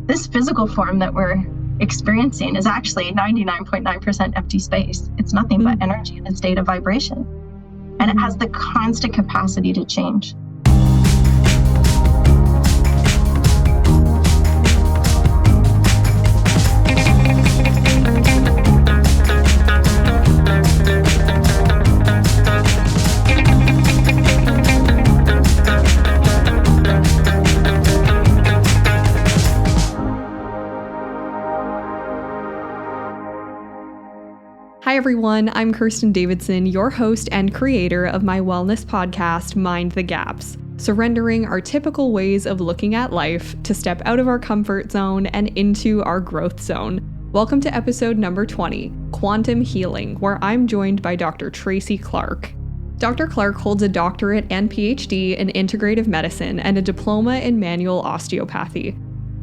this physical form that we're experiencing is actually 99.9% empty space. It's nothing but energy in a state of vibration. And it has the constant capacity to change. Hi everyone, I'm Kirsten Davidson, your host and creator of my wellness podcast, Mind the Gaps, surrendering our typical ways of looking at life to step out of our comfort zone and into our growth zone. Welcome to episode number 20, Quantum Healing, where I'm joined by Dr. Tracey Clark. Dr. Clark holds a doctorate and PhD in integrative medicine and a diploma in manual osteopathy.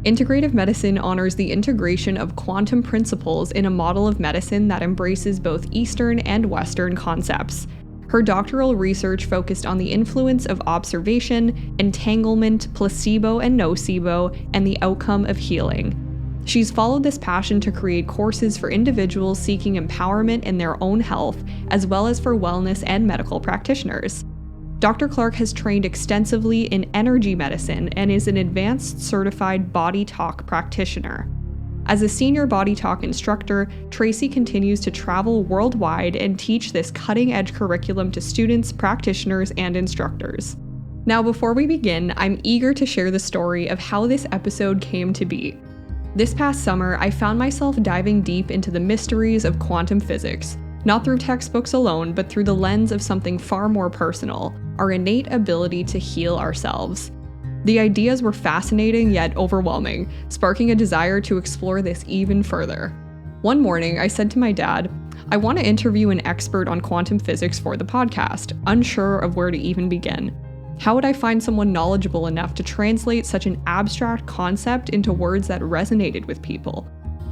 Integrative medicine honors the integration of quantum principles in a model of medicine that embraces both Eastern and Western concepts. Her doctoral research focused on the influence of observation, entanglement, placebo and nocebo, and the outcome of healing. She's followed this passion to create courses for individuals seeking empowerment in their own health, as well as for wellness and medical practitioners. Dr. Clark has trained extensively in energy medicine and is an advanced certified BodyTalk practitioner. As a senior BodyTalk instructor, Tracey continues to travel worldwide and teach this cutting-edge curriculum to students, practitioners, and instructors. Now, before we begin, I'm eager to share the story of how this episode came to be. This past summer, I found myself diving deep into the mysteries of quantum physics, not through textbooks alone, but through the lens of something far more personal, our innate ability to heal ourselves. The ideas were fascinating yet overwhelming, sparking a desire to explore this even further. One morning, I said to my dad, I want to interview an expert on quantum physics for the podcast, unsure of where to even begin. How would I find someone knowledgeable enough to translate such an abstract concept into words that resonated with people?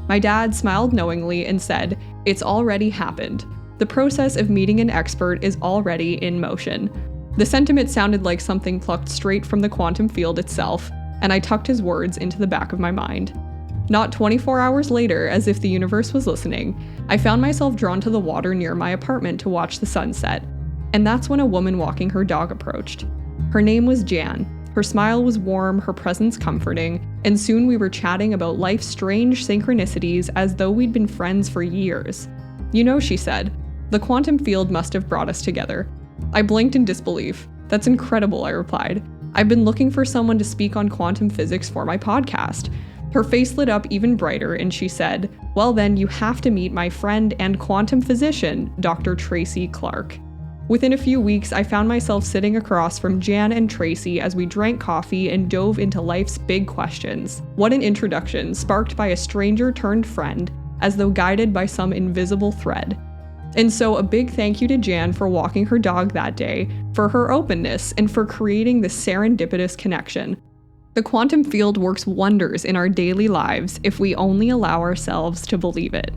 My dad smiled knowingly and said, "It's already happened. The process of meeting an expert is already in motion." The sentiment sounded like something plucked straight from the quantum field itself, and I tucked his words into the back of my mind. Not 24 hours later, as if the universe was listening, I found myself drawn to the water near my apartment to watch the sunset. And that's when a woman walking her dog approached. Her name was Jan. Her smile was warm, her presence comforting, and soon we were chatting about life's strange synchronicities as though we'd been friends for years. "You know," she said, "the quantum field must have brought us together." I blinked in disbelief. "That's incredible," I replied. "I've been looking for someone to speak on quantum physics for my podcast." Her face lit up even brighter and she said, "Well then, you have to meet my friend and quantum physician, Dr. Tracey Clark." Within a few weeks, I found myself sitting across from Jan and Tracey as we drank coffee and dove into life's big questions. What an introduction, sparked by a stranger turned friend, as though guided by some invisible thread. And so a big thank you to Jan for walking her dog that day, for her openness, and for creating this serendipitous connection. The quantum field works wonders in our daily lives if we only allow ourselves to believe it.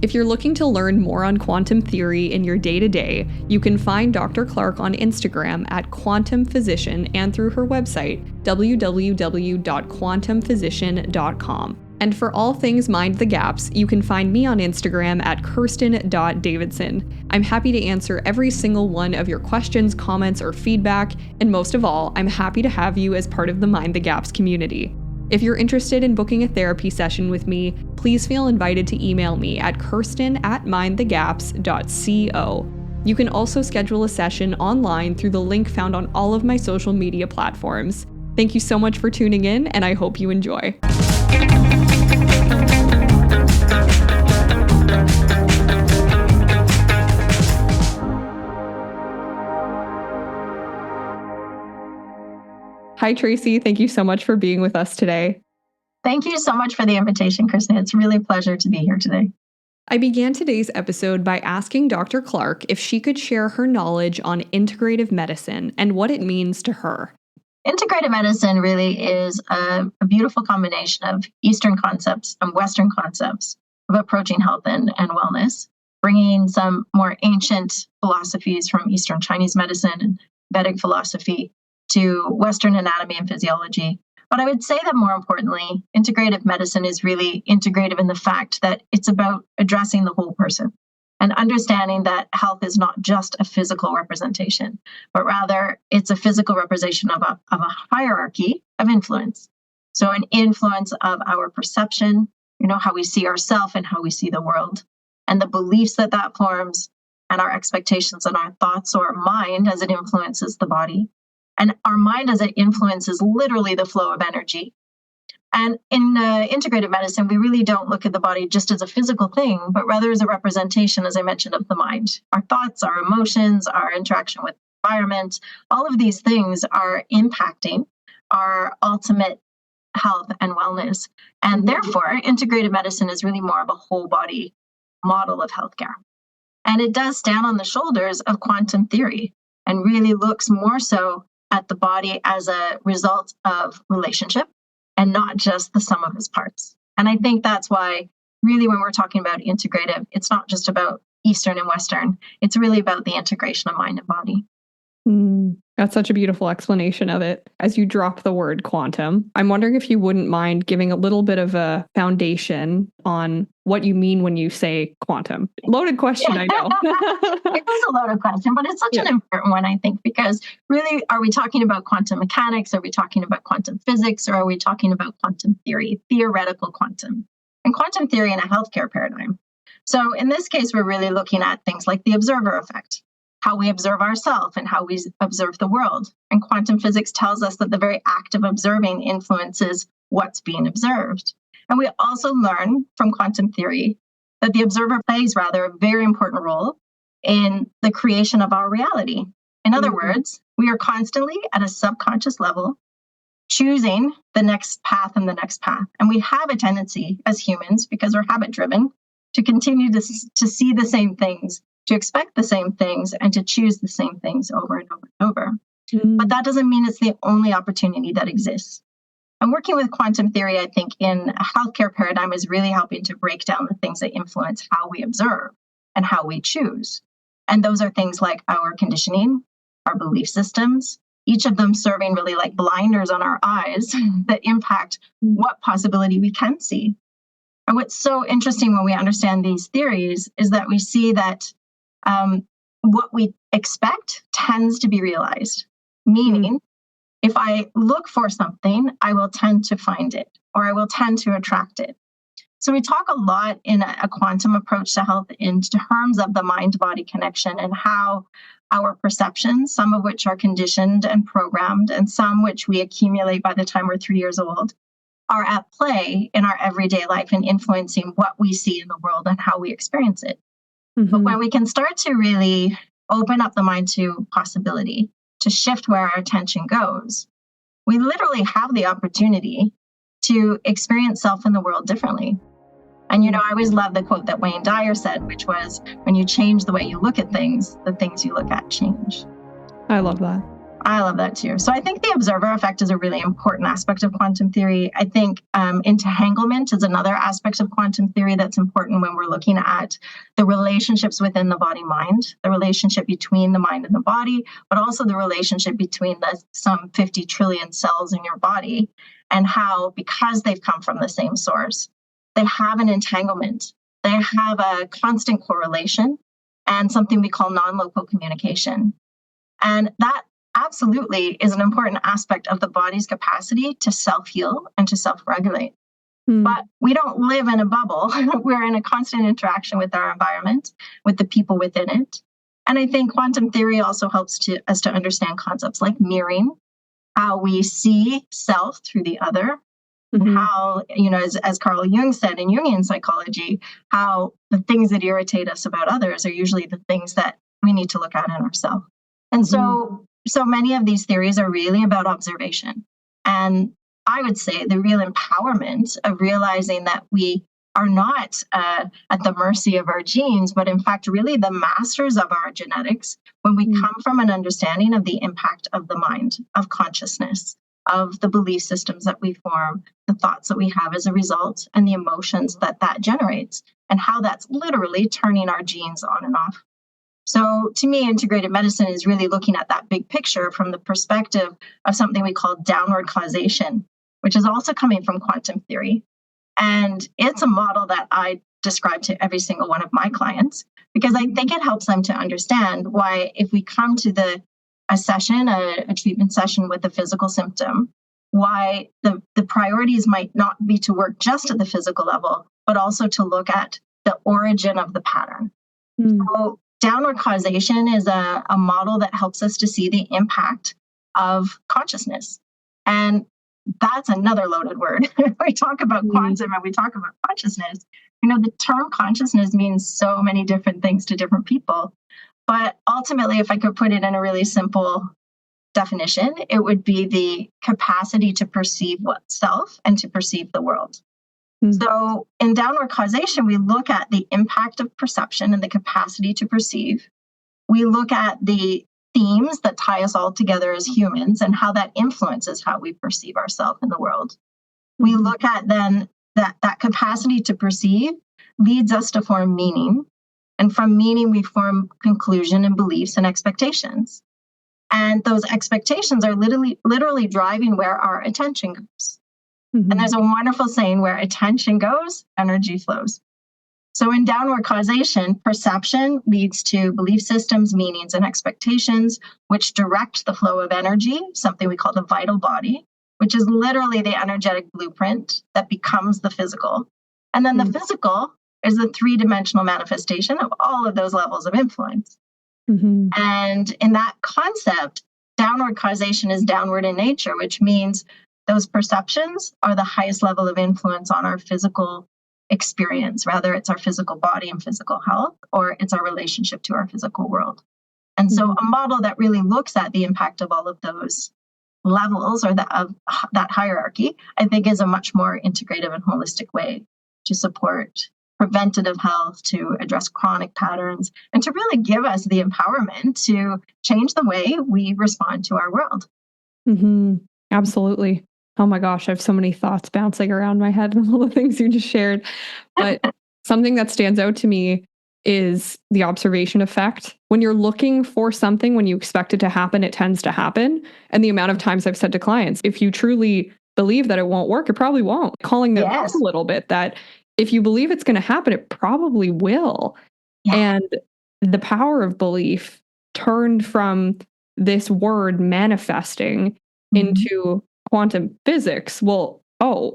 If you're looking to learn more on quantum theory in your day-to-day, you can find Dr. Clark on Instagram at Quantum Physician and through her website, www.quantumphysician.com. And for all things Mind the Gaps, you can find me on Instagram at Kirsten.Davidson. I'm happy to answer every single one of your questions, comments, or feedback, and most of all, I'm happy to have you as part of the Mind the Gaps community. If you're interested in booking a therapy session with me, please feel invited to email me at kirsten@mindthegaps.co. You can also schedule a session online through the link found on all of my social media platforms. Thank you so much for tuning in, and I hope you enjoy. Hi, Tracey. Thank you so much for being with us today. Thank you so much for the invitation, Kirsten. It's really a pleasure to be here today. I began today's episode by asking Dr. Clark if she could share her knowledge on integrative medicine and what it means to her. Integrative medicine really is a beautiful combination of Eastern concepts and Western concepts of approaching health and wellness, bringing some more ancient philosophies from Eastern Chinese medicine and Vedic philosophy to Western anatomy and physiology, But I would say that more importantly, integrative medicine is really integrative in the fact that it's about addressing the whole person and understanding that health is not just a physical representation, but rather it's a physical representation of a hierarchy of influence. So an influence of our perception, how we see ourselves and how we see the world, and the beliefs that forms, and our expectations and our thoughts, or mind as it influences the body. And our mind as it influences literally the flow of energy. And in integrative medicine, we really don't look at the body just as a physical thing, but rather as a representation, as I mentioned, of the mind. Our thoughts, our emotions, our interaction with the environment, all of these things are impacting our ultimate health and wellness. And therefore, integrative medicine is really more of a whole body model of healthcare. And it does stand on the shoulders of quantum theory and really looks more so at the body as a result of relationship and not just the sum of its parts. And I think that's why really when we're talking about integrative, it's not just about Eastern and Western, it's really about the integration of mind and body. That's such a beautiful explanation of it. As you drop the word quantum, I'm wondering if you wouldn't mind giving a little bit of a foundation on what you mean when you say quantum. Loaded question, I know. It is a loaded question, but it's such an important one, I think, because really, are we talking about quantum mechanics? Are we talking about quantum physics? Or are we talking about quantum theory, theoretical quantum, and quantum theory in a healthcare paradigm? So in this case, we're really looking at things like the observer effect, how we observe ourselves and how we observe the world. And quantum physics tells us that the very act of observing influences what's being observed. And we also learn from quantum theory that the observer plays rather a very important role in the creation of our reality. In other words, we are constantly at a subconscious level choosing the next path and the next path. And we have a tendency as humans, because we're habit driven, to continue to see the same things, to expect the same things, and to choose the same things over and over and over. But that doesn't mean it's the only opportunity that exists. And working with quantum theory, I think, in a healthcare paradigm is really helping to break down the things that influence how we observe and how we choose. And those are things like our conditioning, our belief systems, each of them serving really like blinders on our eyes that impact what possibility we can see. And what's so interesting when we understand these theories is that we see that what we expect tends to be realized. Meaning, if I look for something, I will tend to find it, or I will tend to attract it. So we talk a lot in a quantum approach to health in terms of the mind-body connection and how our perceptions, some of which are conditioned and programmed, and some which we accumulate by the time we're 3 years old, are at play in our everyday life and influencing what we see in the world and how we experience it. But when we can start to really open up the mind to possibility, to shift where our attention goes, we literally have the opportunity to experience self in the world differently. And, I always love the quote that Wayne Dyer said, which was, when you change the way you look at things, the things you look at change. I love that. I love that too. So I think the observer effect is a really important aspect of quantum theory. I think entanglement is another aspect of quantum theory that's important when we're looking at the relationships within the body-mind, the relationship between the mind and the body, but also the relationship between some 50 trillion cells in your body, and how, because they've come from the same source, they have an entanglement. They have a constant correlation and something we call non-local communication. And that absolutely is an important aspect of the body's capacity to self-heal and to self-regulate. But we don't live in a bubble. We're in a constant interaction with our environment, with the people within it. And I think quantum theory also helps us to understand concepts like mirroring, how we see self through the other, and how, as Carl Jung said in Jungian psychology, how the things that irritate us about others are usually the things that we need to look at in ourselves. And so many of these theories are really about observation. And I would say the real empowerment of realizing that we are not at the mercy of our genes, but in fact, really the masters of our genetics when we come from an understanding of the impact of the mind, of consciousness, of the belief systems that we form, the thoughts that we have as a result, and the emotions that generates, and how that's literally turning our genes on and off. So to me, integrative medicine is really looking at that big picture from the perspective of something we call downward causation, which is also coming from quantum theory. And it's a model that I describe to every single one of my clients, because I think it helps them to understand why, if we come to a treatment session with a physical symptom, why the priorities might not be to work just at the physical level, but also to look at the origin of the pattern. So downward causation is a model that helps us to see the impact of consciousness. And that's another loaded word. We talk about quantum and we talk about consciousness. The term consciousness means so many different things to different people. But ultimately, if I could put it in a really simple definition, it would be the capacity to perceive oneself and to perceive the world. So in downward causation, we look at the impact of perception and the capacity to perceive. We look at the themes that tie us all together as humans and how that influences how we perceive ourselves in the world. We look at then that capacity to perceive leads us to form meaning. And from meaning, we form conclusion and beliefs and expectations. And those expectations are literally driving where our attention goes. And there's a wonderful saying, where attention goes, energy flows. So in downward causation, perception leads to belief systems, meanings, and expectations, which direct the flow of energy, something we call the vital body, which is literally the energetic blueprint that becomes the physical. And then the physical is the three-dimensional manifestation of all of those levels of influence. And in that concept, downward causation is downward in nature, which means those perceptions are the highest level of influence on our physical experience, whether it's our physical body and physical health, or it's our relationship to our physical world. And so a model that really looks at the impact of all of those levels, or of that hierarchy, I think is a much more integrative and holistic way to support preventative health, to address chronic patterns, and to really give us the empowerment to change the way we respond to our world. Absolutely. Oh my gosh, I have so many thoughts bouncing around my head and all the things you just shared. But something that stands out to me is the observation effect. When you're looking for something, when you expect it to happen, it tends to happen. And the amount of times I've said to clients, if you truly believe that it won't work, it probably won't. Calling them out a little bit, that if you believe it's going to happen, it probably will. And the power of belief turned from this word manifesting into quantum physics. Well,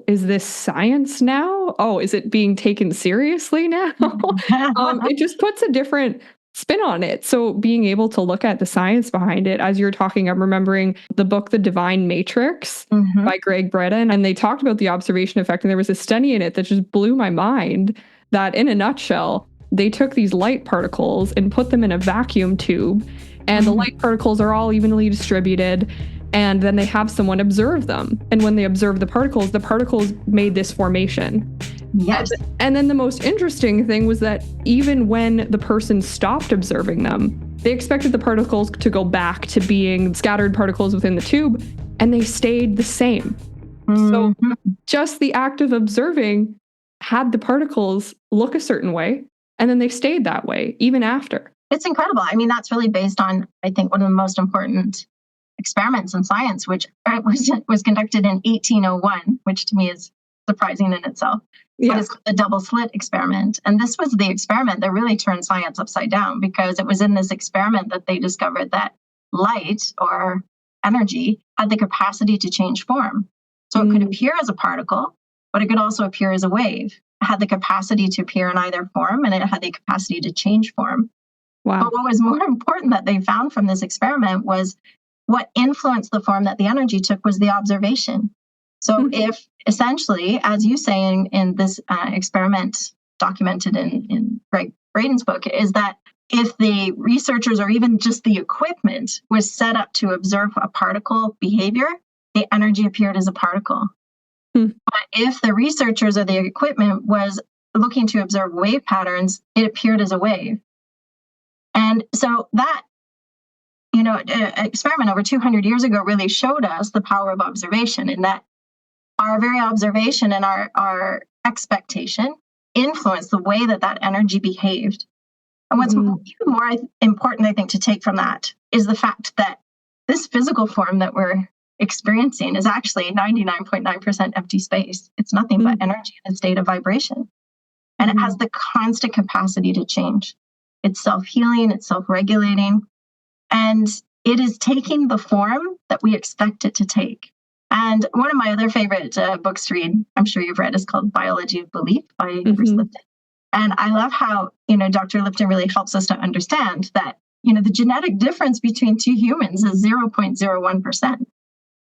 is this science now? Is it being taken seriously now? It just puts a different spin on it. So being able to look at the science behind it, as you're talking, I'm remembering the book, The Divine Matrix by Greg Breton, and they talked about the observation effect. And there was a study in it that just blew my mind, that in a nutshell, they took these light particles and put them in a vacuum tube, and the light particles are all evenly distributed. And then they have someone observe them. And when they observe the particles made this formation. Yes. And then the most interesting thing was that even when the person stopped observing them, they expected the particles to go back to being scattered particles within the tube, and they stayed the same. So just the act of observing had the particles look a certain way, and then they stayed that way even after. It's incredible. I mean, that's really based on, I think, one of the most important experiments in science, which was conducted in 1801, which to me is surprising in itself. But it's called the double slit experiment. And this was the experiment that really turned science upside down, because it was in this experiment that they discovered that light, or energy, had the capacity to change form. So it could appear as a particle, but it could also appear as a wave. It had the capacity to appear in either form, and it had the capacity to change form. Wow. But what was more important that they found from this experiment was what influenced the form that the energy took was the observation. So if essentially, as you say in this experiment documented in Greg Braden's book, is that if the researchers, or even just the equipment, was set up to observe a particle behavior, the energy appeared as a particle. But if the researchers or the equipment was looking to observe wave patterns, it appeared as a wave. And so that experiment over 200 years ago really showed us the power of observation, in that our very observation and our expectation influenced the way that energy behaved. And what's even more important, I think, to take from that is the fact that this physical form that we're experiencing is actually 99.9% empty space. It's nothing but energy in a state of vibration. And it has the constant capacity to change. It's self-healing, it's self-regulating, and it is taking the form that we expect it to take. And one of my other favorite books to read, I'm sure you've read, is called Biology of Belief by Bruce Lipton. And I love how, Dr. Lipton really helps us to understand that, the genetic difference between two humans is 0.01%.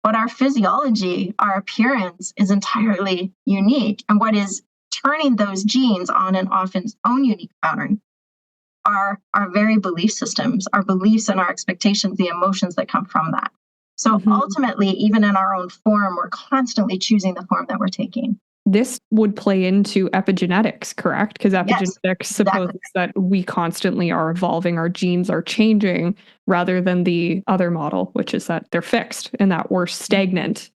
But our physiology, our appearance is entirely unique. And what is turning those genes on and off in its own unique pattern are our very belief systems, our beliefs and our expectations, the emotions that come from that. So ultimately, even in our own form, we're constantly choosing the form that we're taking. This would play into epigenetics, correct? Because epigenetics supposes that we constantly are evolving, our genes are changing, rather than the other model, which is that they're fixed and that we're stagnant.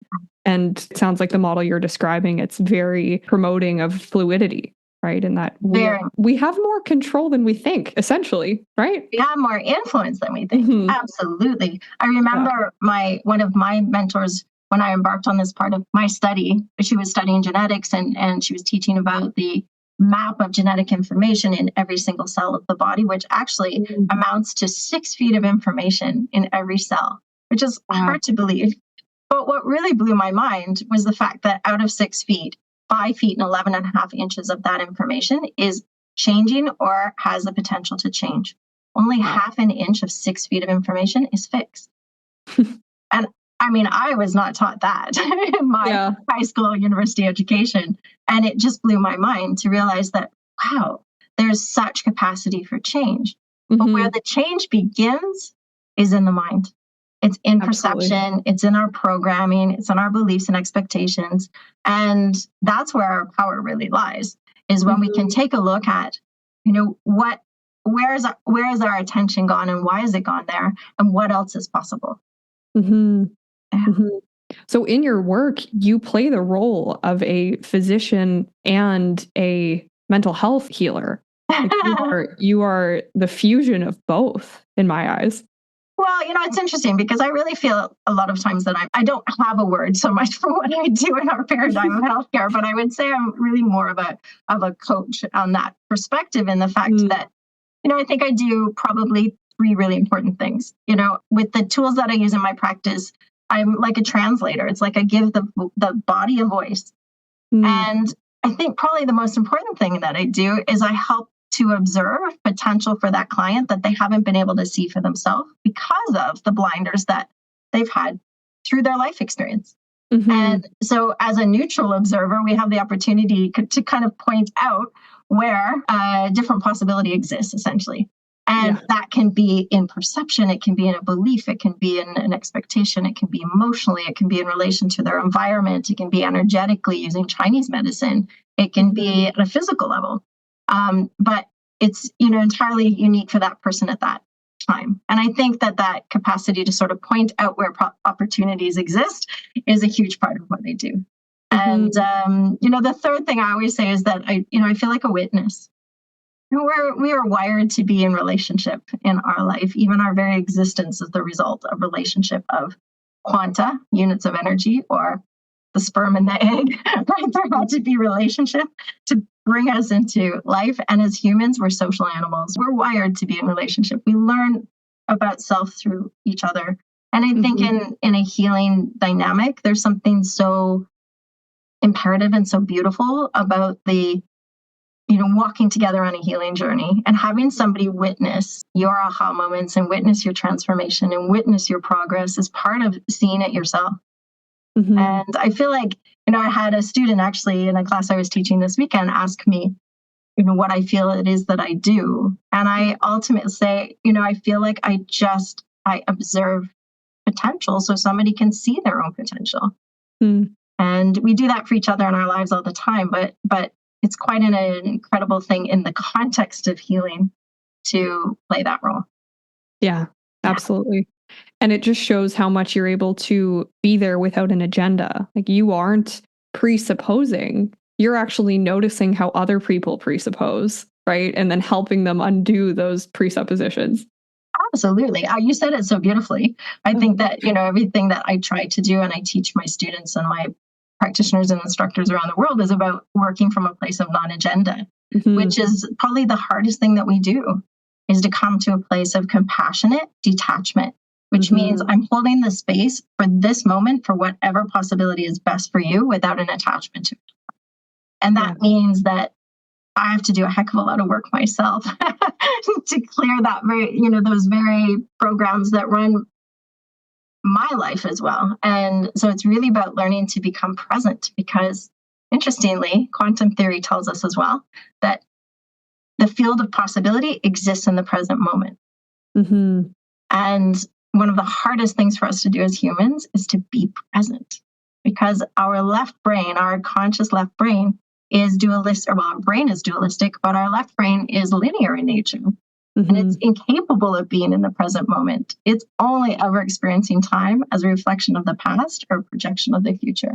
And it sounds like the model you're describing, it's very promoting of fluidity, right? And that we have more control than we think, essentially, right? We have more influence than we think. Absolutely. I remember one of my mentors, when I embarked on this part of my study, she was studying genetics and she was teaching about the map of genetic information in every single cell of the body, which actually amounts to 6 feet of information in every cell, which is hard to believe. But what really blew my mind was the fact that out of 6 feet, 5 feet and 11 and a half inches of that information is changing or has the potential to change. Only half an inch of 6 feet of information is fixed. And I mean, I was not taught that in my high school, university education. And it just blew my mind to realize that, wow, there's such capacity for change. But where the change begins is in the mind. It's in perception, it's in our programming, it's in our beliefs and expectations. And that's where our power really lies, is when we can take a look at, where is our attention gone and why is it gone there and what else is possible. So in your work, you play the role of a physician and a mental health healer. Like you are the fusion of both in my eyes. Well, it's interesting because I really feel a lot of times that I don't have a word so much for what I do in our paradigm of healthcare, but I would say I'm really more of a coach on that perspective, in the fact that, I think I do probably 3 really important things. With the tools that I use in my practice, I'm like a translator. It's like I give the body a voice. And I think probably the most important thing that I do is I help to observe potential for that client that they haven't been able to see for themselves because of the blinders that they've had through their life experience. And so as a neutral observer, we have the opportunity to kind of point out where a different possibility exists, essentially. And that can be in perception, it can be in a belief, it can be in an expectation, it can be emotionally, it can be in relation to their environment, it can be energetically using Chinese medicine, it can be at a physical level. But it's, entirely unique for that person at that time. And I think that capacity to sort of point out where opportunities exist is a huge part of what they do. And, the third thing I always say is that I feel like a witness. We are wired to be in relationship in our life. Even our very existence is the result of relationship of quanta, units of energy, or the sperm and the egg. Right? There had to be relationship to bring us into life. And as humans, we're social animals. We're wired to be in relationship. We learn about self through each other. And I think in a healing dynamic, there's something so imperative and so beautiful about the walking together on a healing journey and having somebody witness your aha moments and witness your transformation and witness your progress is part of seeing it yourself. And I feel like, I had a student actually in a class I was teaching this weekend ask me, what I feel it is that I do. And I ultimately say, I feel like I observe potential so somebody can see their own potential. And we do that for each other in our lives all the time, but it's quite an incredible thing in the context of healing to play that role. Yeah, absolutely. And it just shows how much you're able to be there without an agenda. Like you aren't presupposing, you're actually noticing how other people presuppose, right? And then helping them undo those presuppositions. Absolutely. You said it so beautifully. I think that, everything that I try to do and I teach my students and my practitioners and instructors around the world is about working from a place of non-agenda, which is probably the hardest thing that we do, is to come to a place of compassionate detachment, which means I'm holding the space for this moment for whatever possibility is best for you without an attachment to it. And that means that I have to do a heck of a lot of work myself to clear that those very programs that run my life as well. And so it's really about learning to become present, because interestingly, quantum theory tells us as well that the field of possibility exists in the present moment. And one of the hardest things for us to do as humans is to be present, because our left brain, our conscious left brain, is dualistic. Well, our brain is dualistic, but our left brain is linear in nature. And it's incapable of being in the present moment. It's only ever experiencing time as a reflection of the past or a projection of the future.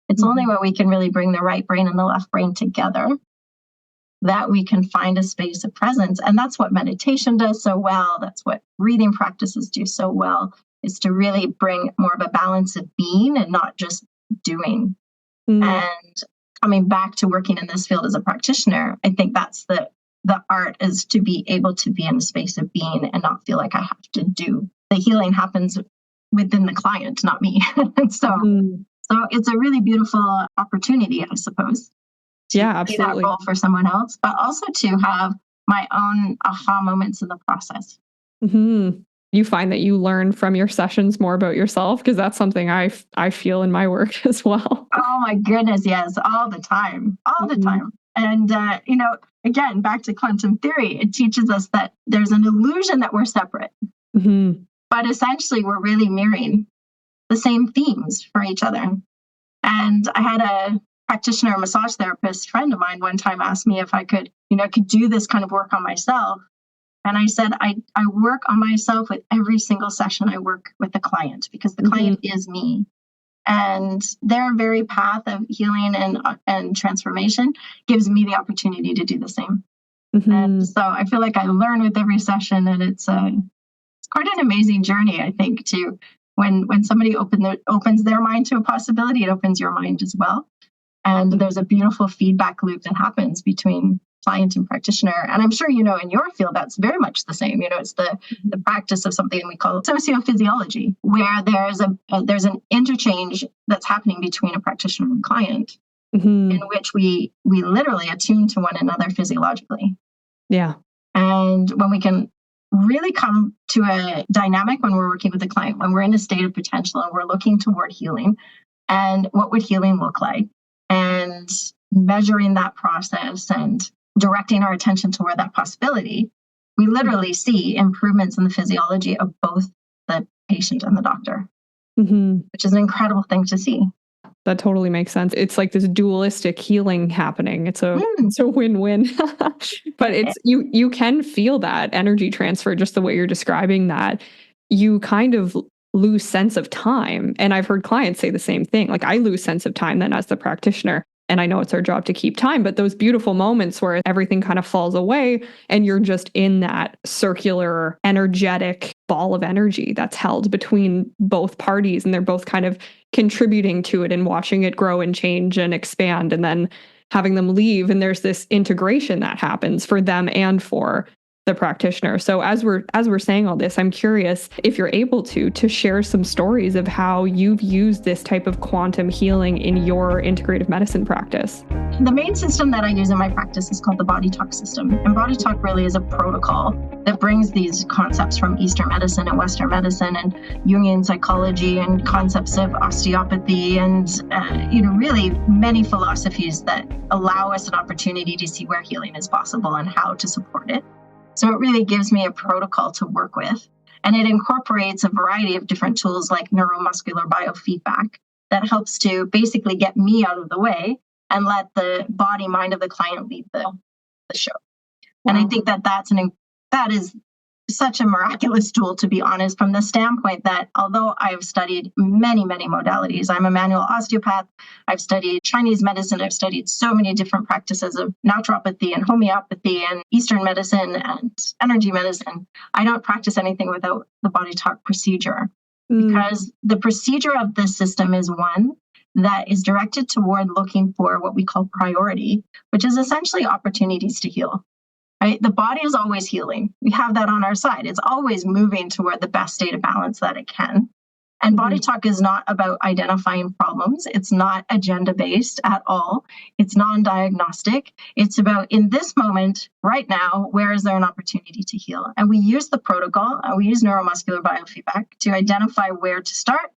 It's only when we can really bring the right brain and the left brain together that we can find a space of presence. And that's what meditation does so well. That's what breathing practices do so well, is to really bring more of a balance of being and not just doing. And coming back to working in this field as a practitioner, I think that's the art, is to be able to be in a space of being and not feel like I have to do. The healing happens within the client, not me. So it's a really beautiful opportunity, I suppose, to play that role for someone else, but also to have my own aha moments in the process. You find that you learn from your sessions more about yourself? Because that's something I feel in my work as well. Oh my goodness, yes, all the time. And, again, back to quantum theory, it teaches us that there's an illusion that we're separate, but essentially we're really mirroring the same themes for each other. And I had a practitioner, a massage therapist friend of mine one time asked me if I could do this kind of work on myself. And I said, I work on myself with every single session I work with the client, because the client is me. And their very path of healing and transformation gives me the opportunity to do the same. And so I feel like I learn with every session, and it's quite an amazing journey, I think, to when somebody opens their mind to a possibility, it opens your mind as well. And there's a beautiful feedback loop that happens between client and practitioner. And I'm sure, in your field, that's very much the same. It's the practice of something we call sociophysiology, where there's an interchange that's happening between a practitioner and client, in which we literally attune to one another physiologically. Yeah. And when we can really come to a dynamic when we're working with a client, when we're in a state of potential and we're looking toward healing, and what would healing look like, and measuring that process and directing our attention toward that possibility, we literally see improvements in the physiology of both the patient and the doctor, which is an incredible thing to see. That totally makes sense. It's like this dualistic healing happening. It's a win-win. But it's you can feel that energy transfer just the way you're describing that. You kind of lose sense of time. And I've heard clients say the same thing. Like, I lose sense of time then as the practitioner. And I know it's our job to keep time, but those beautiful moments where everything kind of falls away and you're just in that circular, energetic ball of energy that's held between both parties, and they're both kind of contributing to it and watching it grow and change and expand, and then having them leave. And there's this integration that happens for them and for the practitioner. So as we're saying all this, I'm curious if you're able to share some stories of how you've used this type of quantum healing in your integrative medicine practice. The main system that I use in my practice is called the BodyTalk system. And BodyTalk really is a protocol that brings these concepts from Eastern medicine and Western medicine and Jungian psychology and concepts of osteopathy and, really many philosophies that allow us an opportunity to see where healing is possible and how to support it. So it really gives me a protocol to work with. And it incorporates a variety of different tools like neuromuscular biofeedback that helps to basically get me out of the way and let the body mind of the client lead the show. Wow. And I think that is such a miraculous tool, to be honest, from the standpoint that although I've studied many, many modalities, I'm a manual osteopath, I've studied Chinese medicine, I've studied so many different practices of naturopathy and homeopathy and Eastern medicine and energy medicine. I don't practice anything without the BodyTalk procedure, because the procedure of this system is one that is directed toward looking for what we call priority, which is essentially opportunities to heal. Right? The body is always healing. We have that on our side. It's always moving toward the best state of balance that it can. And BodyTalk is not about identifying problems. It's not agenda-based at all. It's non-diagnostic. It's about, in this moment, right now, where is there an opportunity to heal? And we use the protocol, we use neuromuscular biofeedback to identify where to start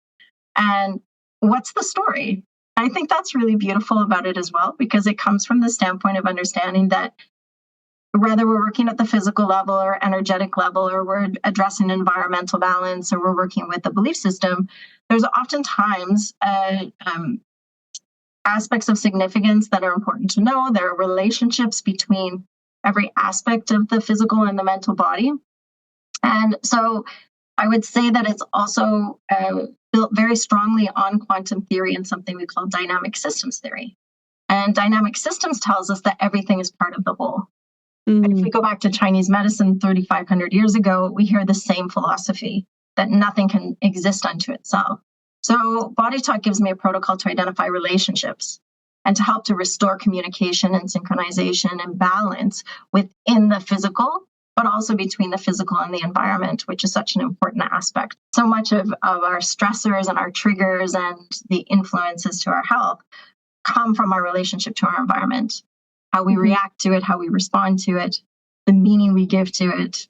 and what's the story. I think that's really beautiful about it as well, because it comes from the standpoint of understanding that whether we're working at the physical level or energetic level, or we're addressing environmental balance, or we're working with the belief system, there's oftentimes aspects of significance that are important to know. There are relationships between every aspect of the physical and the mental body. And so I would say that it's also built very strongly on quantum theory and something we call dynamic systems theory. And dynamic systems tells us that everything is part of the whole. And if we go back to Chinese medicine 3,500 years ago, we hear the same philosophy, that nothing can exist unto itself. So BodyTalk gives me a protocol to identify relationships and to help to restore communication and synchronization and balance within the physical, but also between the physical and the environment, which is such an important aspect. So much of our stressors and our triggers and the influences to our health come from our relationship to our environment. How we react to it, how we respond to it, the meaning we give to it,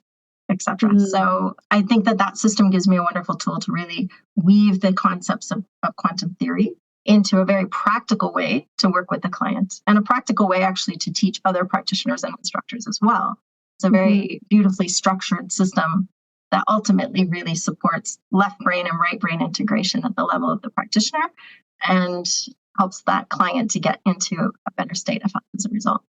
etc. So I think that system gives me a wonderful tool to really weave the concepts of quantum theory into a very practical way to work with the client, and a practical way actually to teach other practitioners and instructors as well. It's a very beautifully structured system that ultimately really supports left brain and right brain integration at the level of the practitioner, and helps that client to get into a better state of health as a result.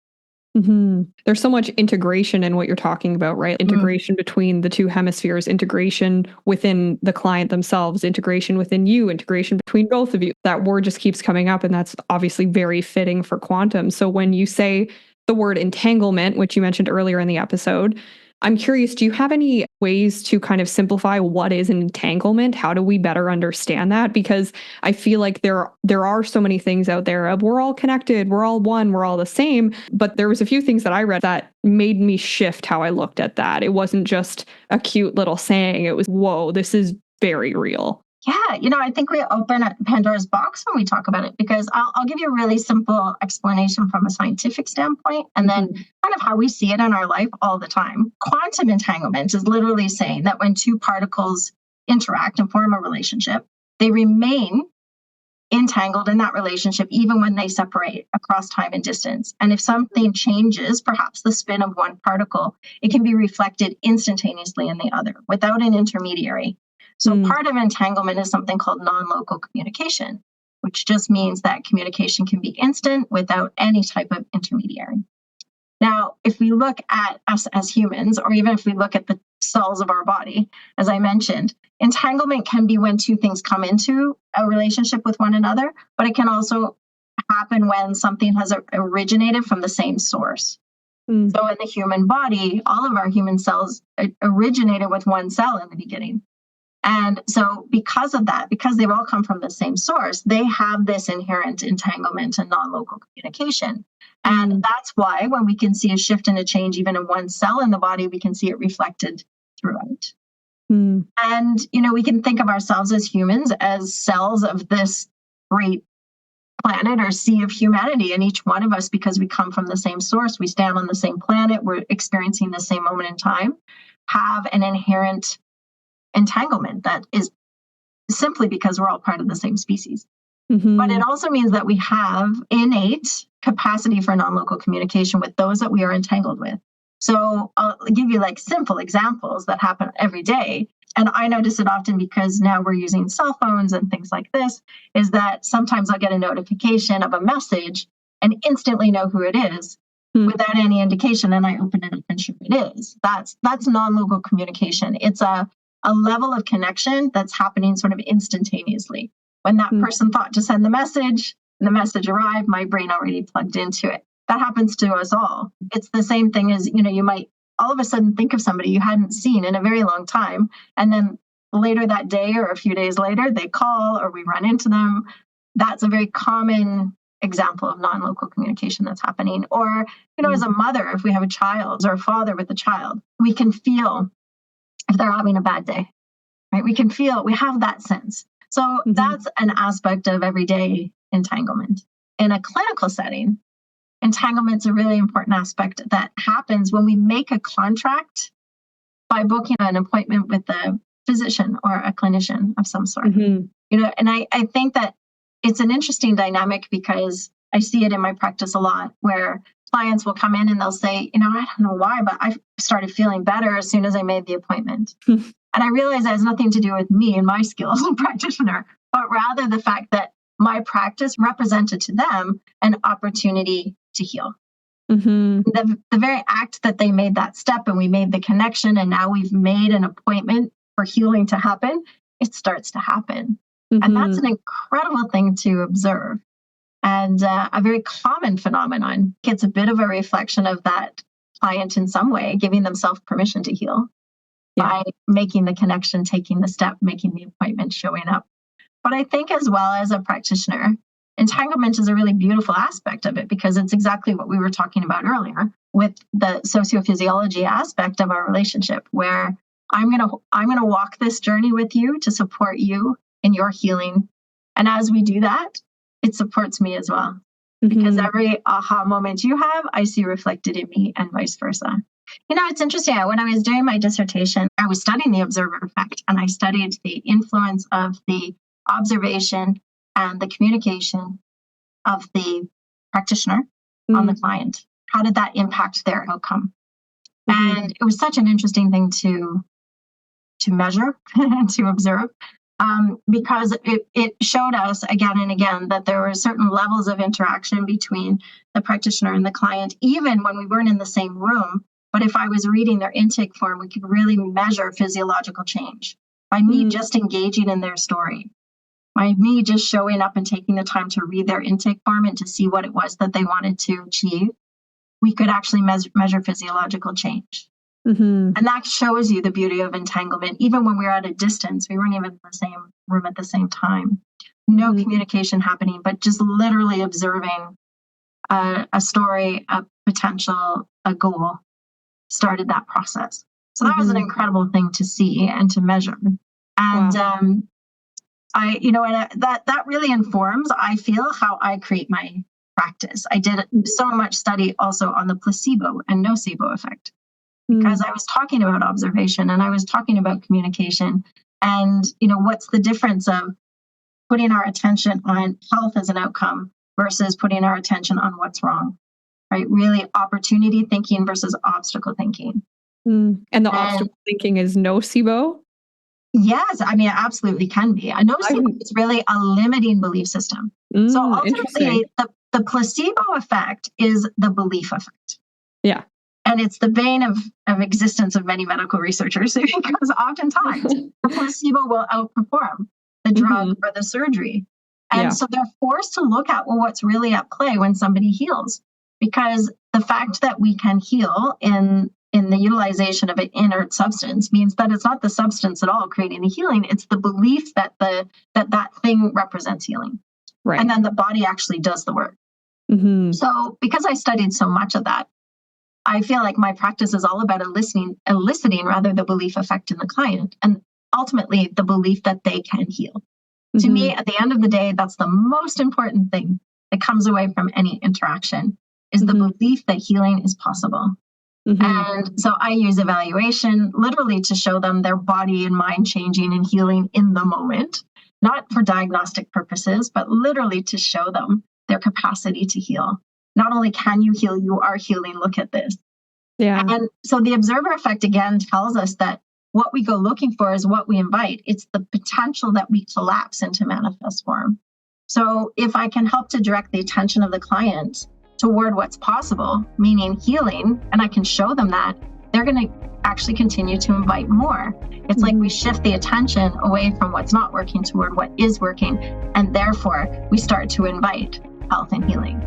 There's so much integration in what you're talking about, right? Integration between the two hemispheres, integration within the client themselves, integration within you, integration between both of you. That word just keeps coming up, and that's obviously very fitting for quantum. So when you say the word entanglement, which you mentioned earlier in the episode, I'm curious, do you have any ways to kind of simplify what is an entanglement? How do we better understand that? Because I feel like there are so many things out there of we're all connected, we're all one, we're all the same. But there was a few things that I read that made me shift how I looked at that. It wasn't just a cute little saying. It was, whoa, this is very real. Yeah, I think we open a Pandora's box when we talk about it, because I'll give you a really simple explanation from a scientific standpoint, and then kind of how we see it in our life all the time. Quantum entanglement is literally saying that when two particles interact and form a relationship, they remain entangled in that relationship even when they separate across time and distance. And if something changes, perhaps the spin of one particle, it can be reflected instantaneously in the other without an intermediary. So part of entanglement is something called non-local communication, which just means that communication can be instant without any type of intermediary. Now, if we look at us as humans, or even if we look at the cells of our body, as I mentioned, entanglement can be when two things come into a relationship with one another, but it can also happen when something has originated from the same source. So in the human body, all of our human cells originated with one cell in the beginning. And so because of that, because they've all come from the same source, they have this inherent entanglement and non-local communication. And that's why when we can see a shift and a change, even in one cell in the body, we can see it reflected throughout. And, we can think of ourselves as humans as cells of this great planet or sea of humanity. And each one of us, because we come from the same source, we stand on the same planet, we're experiencing the same moment in time, have an inherent entanglement that is simply because we're all part of the same species. But it also means that we have innate capacity for non-local communication with those that we are entangled with. So I'll give you simple examples that happen every day. And I notice it often because now we're using cell phones and things like this, is that sometimes I'll get a notification of a message and instantly know who it is. without any indication, and I open it up and sure it is. That's non-local communication. It's a level of connection that's happening sort of instantaneously. When that person thought to send the message and the message arrived, my brain already plugged into it. That happens to us all. It's the same thing as, you might all of a sudden think of somebody you hadn't seen in a very long time. And then later that day or a few days later, they call or we run into them. That's a very common example of non-local communication that's happening. Or, as a mother, if we have a child, or a father with a child, we can feel if they're having a bad day, right? We have that sense. So that's an aspect of everyday entanglement. In a clinical setting, entanglement's a really important aspect that happens when we make a contract by booking an appointment with a physician or a clinician of some sort. And I think that it's an interesting dynamic because I see it in my practice a lot where clients will come in and they'll say, I don't know why, but I started feeling better as soon as I made the appointment. And I realize that has nothing to do with me and my skills as a practitioner, but rather the fact that my practice represented to them an opportunity to heal. The very act that they made that step and we made the connection and now we've made an appointment for healing to happen, it starts to happen. And that's an incredible thing to observe. And a very common phenomenon. It's a bit of a reflection of that client in some way, giving themselves permission to heal by making the connection, taking the step, making the appointment, showing up. But I think as well as a practitioner, entanglement is a really beautiful aspect of it because it's exactly what we were talking about earlier with the sociophysiology aspect of our relationship, where I'm gonna walk this journey with you to support you in your healing. And as we do that, it supports me as well. Because every aha moment you have, I see reflected in me and vice versa. It's interesting. When I was doing my dissertation, I was studying the observer effect and I studied the influence of the observation and the communication of the practitioner on the client. How did that impact their outcome? And it was such an interesting thing to measure and to observe. Because it showed us again and again that there were certain levels of interaction between the practitioner and the client, even when we weren't in the same room. But if I was reading their intake form, we could really measure physiological change by me just engaging in their story, by me just showing up and taking the time to read their intake form and to see what it was that they wanted to achieve. We could actually measure physiological change. And that shows you the beauty of entanglement. Even when we were at a distance, we weren't even in the same room at the same time. No communication happening, but just literally observing a story, a potential, a goal started that process. So that was an incredible thing to see and to measure. And that really informs, I feel, how I create my practice. I did so much study also on the placebo and nocebo effect. Because I was talking about observation and I was talking about communication and, what's the difference of putting our attention on health as an outcome versus putting our attention on what's wrong, right? Really opportunity thinking versus obstacle thinking. And the obstacle thinking is nocebo? Yes, I mean, it absolutely can be. A nocebo is really a limiting belief system. So ultimately, the placebo effect is the belief effect. Yeah. And it's the bane of existence of many medical researchers because oftentimes the placebo will outperform the drug or the surgery. And so they're forced to look at, what's really at play when somebody heals. Because the fact that we can heal in the utilization of an inert substance means that it's not the substance at all creating the healing. It's the belief that that thing represents healing. Right. And then the body actually does the work. So because I studied so much of that, I feel like my practice is all about eliciting rather the belief effect in the client and ultimately the belief that they can heal. To me, at the end of the day, that's the most important thing that comes away from any interaction is the belief that healing is possible. And so I use evaluation literally to show them their body and mind changing and healing in the moment, not for diagnostic purposes, but literally to show them their capacity to heal. Not only can you heal, you are healing. Look at this. Yeah. And so the observer effect again tells us that what we go looking for is what we invite. It's the potential that we collapse into manifest form. So if I can help to direct the attention of the client toward what's possible, meaning healing, and I can show them that, they're going to actually continue to invite more. It's like we shift the attention away from what's not working toward what is working, and therefore we start to invite health and healing.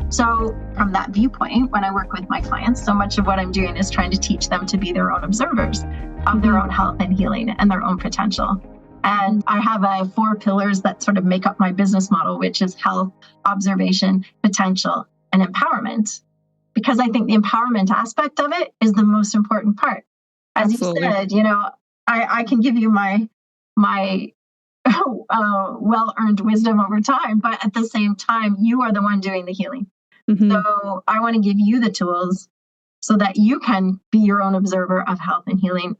So from that viewpoint, when I work with my clients, so much of what I'm doing is trying to teach them to be their own observers of their own health and healing and their own potential. And I have 4 pillars that sort of make up my business model, which is health, observation, potential, and empowerment. Because I think the empowerment aspect of it is the most important part. As Absolutely. you said, I can give you my well-earned wisdom over time, but at the same time, you are the one doing the healing. So I want to give you the tools so that you can be your own observer of health and healing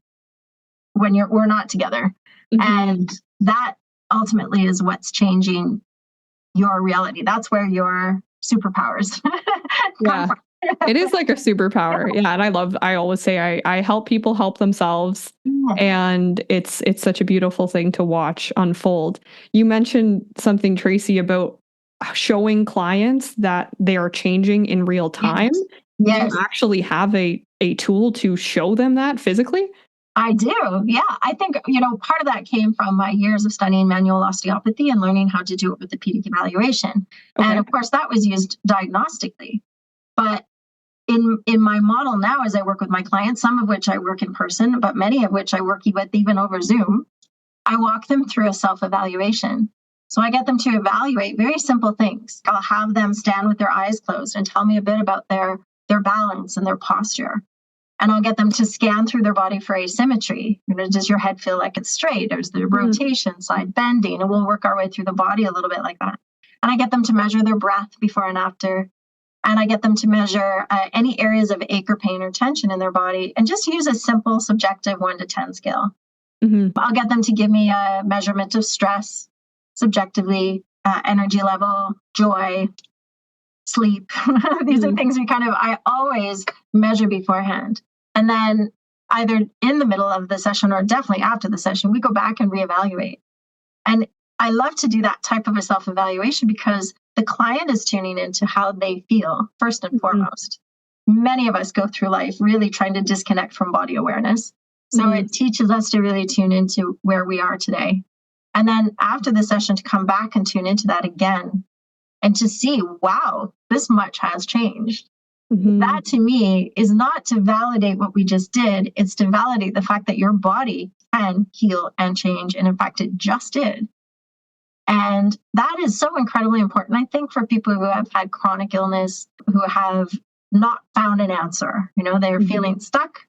when we're not together. And that ultimately is what's changing your reality. That's where your superpowers come from. It is like a superpower. Yeah. And I always say I help people help themselves. And it's such a beautiful thing to watch unfold. You mentioned something, Tracey, about showing clients that they are changing in real time. Yes. Do you actually have a tool to show them that physically? I do. Yeah. I think, part of that came from my years of studying manual osteopathy and learning how to do it with the orthopedic evaluation. Okay. And of course, that was used diagnostically. But in my model now, as I work with my clients, some of which I work in person, but many of which I work with even over Zoom, I walk them through a self-evaluation. So I get them to evaluate very simple things. I'll have them stand with their eyes closed and tell me a bit about their balance and their posture. And I'll get them to scan through their body for asymmetry. Does your head feel like it's straight? Or is there rotation, side bending? And we'll work our way through the body a little bit like that. And I get them to measure their breath before and after. And I get them to measure any areas of ache or pain or tension in their body and just use a simple subjective 1 to 10 scale. I'll get them to give me a measurement of stress, subjectively, energy level, joy, sleep. These are things I always measure beforehand. And then either in the middle of the session or definitely after the session, we go back and reevaluate. And I love to do that type of a self-evaluation because the client is tuning into how they feel first and foremost. Many of us go through life really trying to disconnect from body awareness. So it teaches us to really tune into where we are today. And then after the session to come back and tune into that again and to see, wow, this much has changed. That to me is not to validate what we just did. It's to validate the fact that your body can heal and change. And in fact, it just did. And that is so incredibly important, I think, for people who have had chronic illness, who have not found an answer. They're feeling stuck.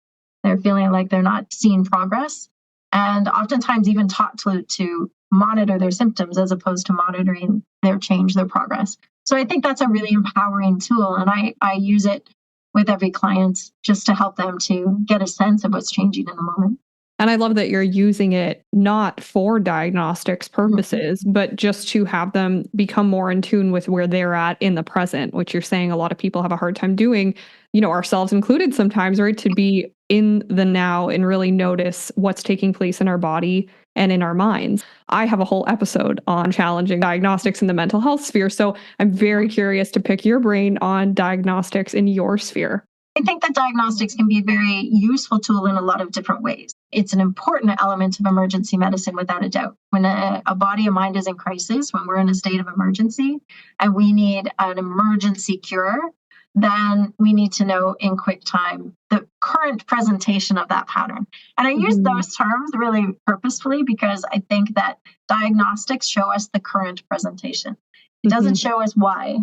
They're feeling like they're not seeing progress. And oftentimes even taught to monitor their symptoms as opposed to monitoring their change, their progress. So I think that's a really empowering tool. And I use it with every client just to help them to get a sense of what's changing in the moment. And I love that you're using it not for diagnostics purposes, but just to have them become more in tune with where they're at in the present, which you're saying a lot of people have a hard time doing, ourselves included sometimes, right? To be in the now and really notice what's taking place in our body and in our minds. I have a whole episode on challenging diagnostics in the mental health sphere. So I'm very curious to pick your brain on diagnostics in your sphere. I think that diagnostics can be a very useful tool in a lot of different ways. It's an important element of emergency medicine, without a doubt. When a body and mind is in crisis, when we're in a state of emergency and we need an emergency cure, then we need to know in quick time the current presentation of that pattern. And I use those terms really purposefully because I think that diagnostics show us the current presentation. It doesn't show us why.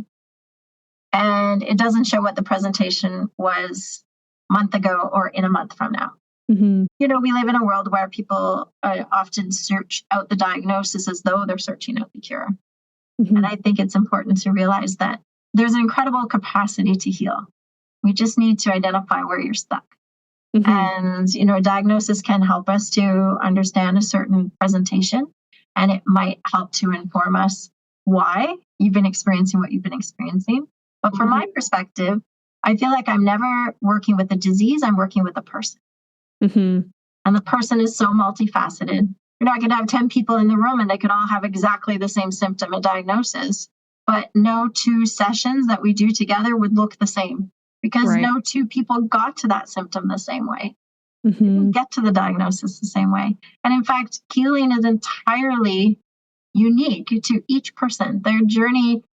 And it doesn't show what the presentation was a month ago or in a month from now. We live in a world where people often search out the diagnosis as though they're searching out the cure. And I think it's important to realize that there's an incredible capacity to heal. We just need to identify where you're stuck. And, a diagnosis can help us to understand a certain presentation, and it might help to inform us why you've been experiencing what you've been experiencing. But from my perspective, I feel like I'm never working with a disease, I'm working with a person. And the person is so multifaceted. I could have 10 people in the room and they could all have exactly the same symptom and diagnosis. but no two sessions that we do together would look the same because Right. no two people got to that symptom the same way. Mm-hmm. Didn't get to the diagnosis the same way. And in fact, healing is entirely unique to each person. Their journey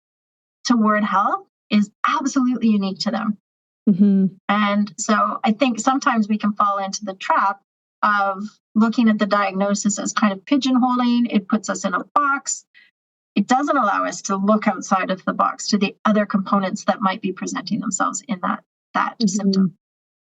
toward health is absolutely unique to them. Mm-hmm. And so I think sometimes we can fall into the trap of looking at the diagnosis as kind of pigeonholing. It puts us in a box. It doesn't allow us to look outside of the box to the other components that might be presenting themselves in that Mm-hmm. symptom.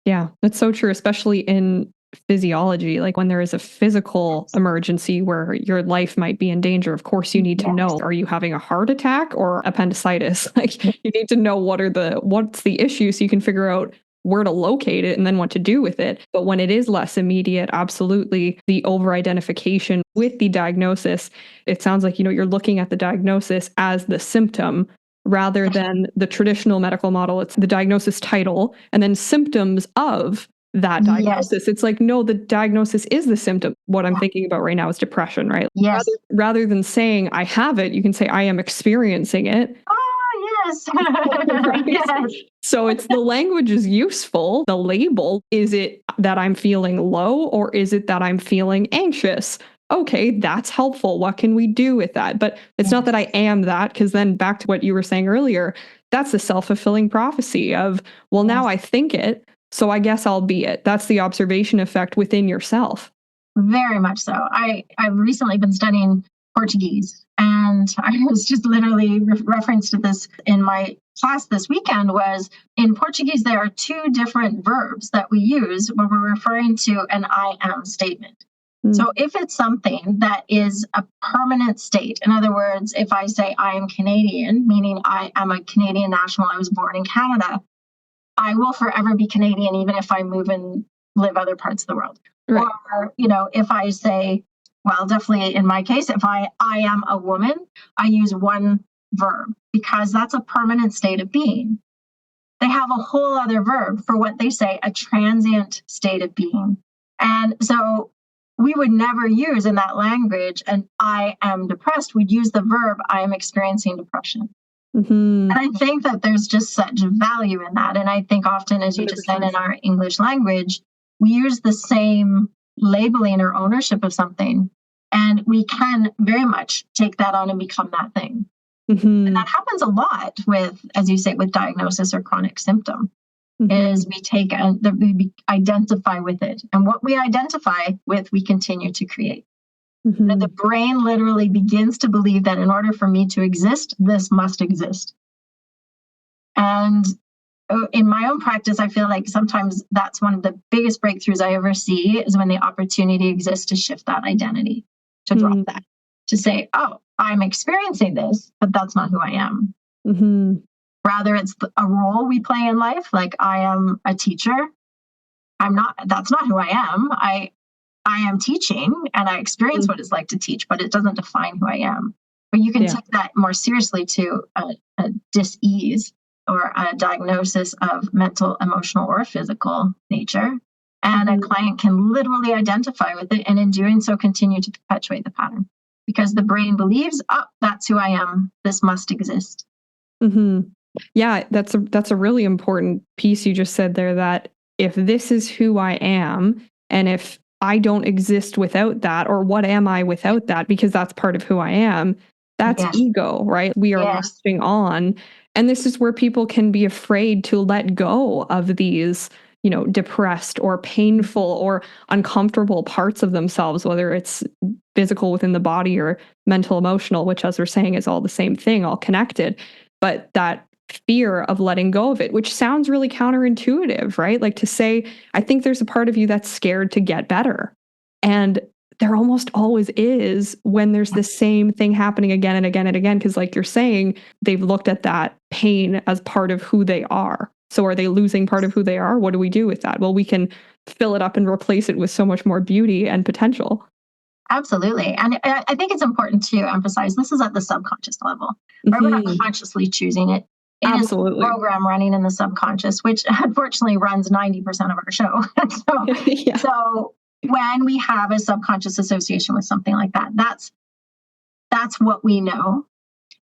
Yeah, that's so true, especially in physiology. Like when there is a physical emergency where your life might be in danger, of course you need to know, are you having a heart attack or appendicitis? Like you need to know what's the issue so you can figure out where to locate it and then what to do with it. But when it is less immediate, absolutely the over-identification with the diagnosis, it sounds like, you're looking at the diagnosis as the symptom rather than the traditional medical model. It's the diagnosis title and then symptoms of that diagnosis. Yes. It's like, no, the diagnosis is the symptom. What I'm thinking about right now is depression, right? Yes. Rather than saying I have it, you can say I am experiencing it. Oh, yes. Right? Yes. So it's the language is useful. The label, is it that I'm feeling low or is it that I'm feeling anxious? Okay, that's helpful. What can we do with that? But it's not that I am that, because then back to what you were saying earlier, that's the self-fulfilling prophecy of, well, now I think it, so I guess I'll be it. That's the observation effect within yourself. Very much so. I've recently been studying Portuguese, and I was just literally referenced to this in my class this weekend. Was in Portuguese, there are two different verbs that we use when we're referring to an I am statement. So if it's something that is a permanent state, in other words, if I say I am Canadian, meaning I am a Canadian national, I was born in Canada, I will forever be Canadian, even if I move and live other parts of the world. Right. Or, if I say, well, definitely in my case, if I am a woman, I use one verb because that's a permanent state of being. They have a whole other verb for what they say, a transient state of being. And so we would never use in that language an I am depressed. We'd use the verb I am experiencing depression. Mm-hmm. And I think that there's just such value in that. And I think often, as you 100%. Just said, in our English language, we use the same labeling or ownership of something, and we can very much take that on and become that thing. Mm-hmm. And that happens a lot with, as you say, with diagnosis or chronic symptom. Mm-hmm. Is we take we identify with it, and what we identify with, we continue to create. Mm-hmm. The brain literally begins to believe that in order for me to exist, this must exist. And in my own practice, I feel like sometimes that's one of the biggest breakthroughs I ever see is when the opportunity exists to shift that identity, to drop that, to say, oh, I'm experiencing this, but that's not who I am. Mm-hmm. Rather, it's a role we play in life. Like I am a teacher. That's not who I am. I am teaching and I experience what it's like to teach, but it doesn't define who I am. But you can take that more seriously to a dis-ease or a diagnosis of mental, emotional, or physical nature. And a client can literally identify with it, and in doing so, continue to perpetuate the pattern because the brain believes, oh, that's who I am. This must exist. Mm-hmm. Yeah, that's a really important piece you just said there, that if this is who I am, and if I don't exist without that, or what am I without that, because that's part of who I am, that's ego, right? We are latching on. And this is where people can be afraid to let go of these, depressed or painful or uncomfortable parts of themselves, whether it's physical within the body or mental, emotional, which, as we're saying, is all the same thing, all connected. But that fear of letting go of it, which sounds really counterintuitive, right? Like to say, I think there's a part of you that's scared to get better. And there almost always is when there's the same thing happening again and again and again. Because like you're saying, they've looked at that pain as part of who they are. So are they losing part of who they are? What do we do with that? Well, we can fill it up and replace it with so much more beauty and potential. Absolutely. And I think it's important to emphasize this is at the subconscious level, right? We're not consciously choosing it. It Absolutely. is a program running in the subconscious, which unfortunately runs 90% of our show. So when we have a subconscious association with something like that, that's what we know.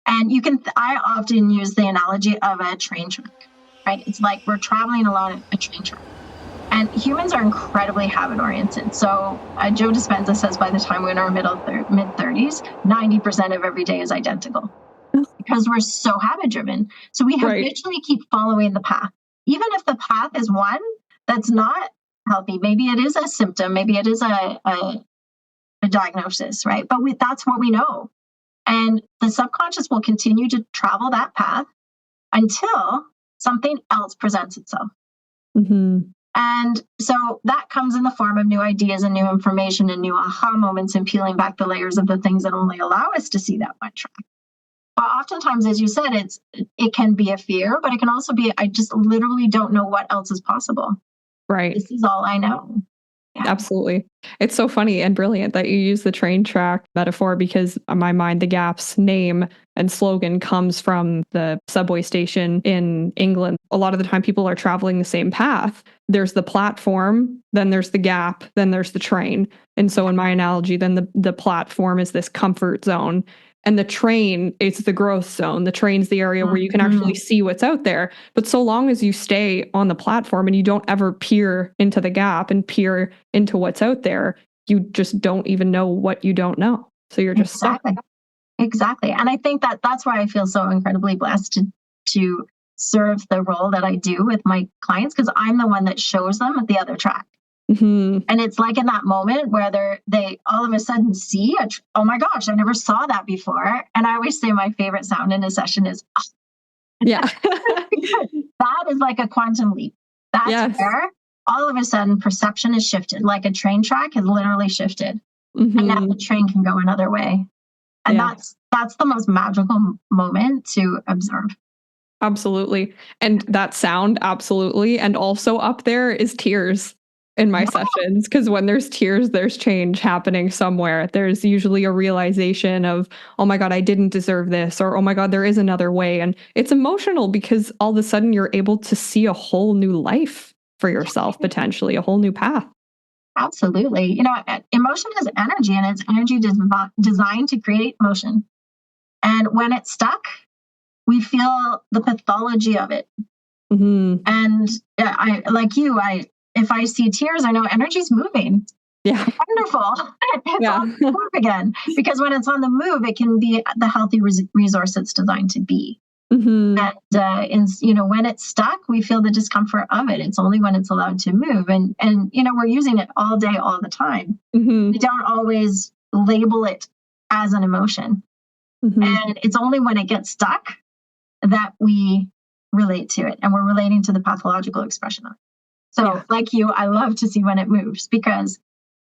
And I often use the analogy of a train track, right? It's like we're traveling along a train track. And humans are incredibly habit oriented. So Joe Dispenza says by the time we're in our mid 30s, 90% of every day is identical because we're so habit driven. So we habitually keep following the path. Even if the path is one that's not healthy, maybe it is a symptom, maybe it is a diagnosis, right? But that's what we know. And the subconscious will continue to travel that path until something else presents itself. Mm-hmm. And so that comes in the form of new ideas and new information and new aha moments and peeling back the layers of the things that only allow us to see that one track. But oftentimes, as you said, it can be a fear, but it can also be, I just literally don't know what else is possible. Right. This is all I know. Yeah. Absolutely. It's so funny and brilliant that you use the train track metaphor, because in my mind, the Gap's name and slogan comes from the subway station in England. A lot of the time people are traveling the same path. There's the platform, then there's the Gap, then there's the train. And so in my analogy, then the platform is this comfort zone. And the train is the growth zone. The train's the area where you can actually see what's out there. But so long as you stay on the platform and you don't ever peer into the Gap and peer into what's out there, you just don't even know what you don't know. So you're just stuck. Exactly. And I think that's why I feel so incredibly blessed to serve the role that I do with my clients, because I'm the one that shows them the other track. Mm-hmm. And it's like in that moment where they all of a sudden see, oh my gosh, I never saw that before. And I always say my favorite sound in a session is, oh. Yeah. That is like a quantum leap. That's where all of a sudden perception is shifted, like a train track has literally shifted. Mm-hmm. And now the train can go another way. And that's the most magical moment to observe. Absolutely. And that sound, absolutely. And also up there is tears in my sessions, because when there's tears, there's change happening somewhere. There's usually a realization of, oh my God, I didn't deserve this, or oh my God, there is another way. And it's emotional because all of a sudden you're able to see a whole new life for yourself, potentially a whole new path. Absolutely. Emotion is energy, and it's energy designed to create motion. And when it's stuck, we feel the pathology of it. Mm-hmm. And I, like you, if I see tears, I know energy's moving. Yeah. Wonderful. It's on the move again. Because when it's on the move, it can be the healthy resource it's designed to be. Mm-hmm. And when it's stuck, we feel the discomfort of it. It's only when it's allowed to move. And we're using it all day, all the time. Mm-hmm. We don't always label it as an emotion. Mm-hmm. And it's only when it gets stuck that we relate to it, and we're relating to the pathological expression of it. So like you, I love to see when it moves, because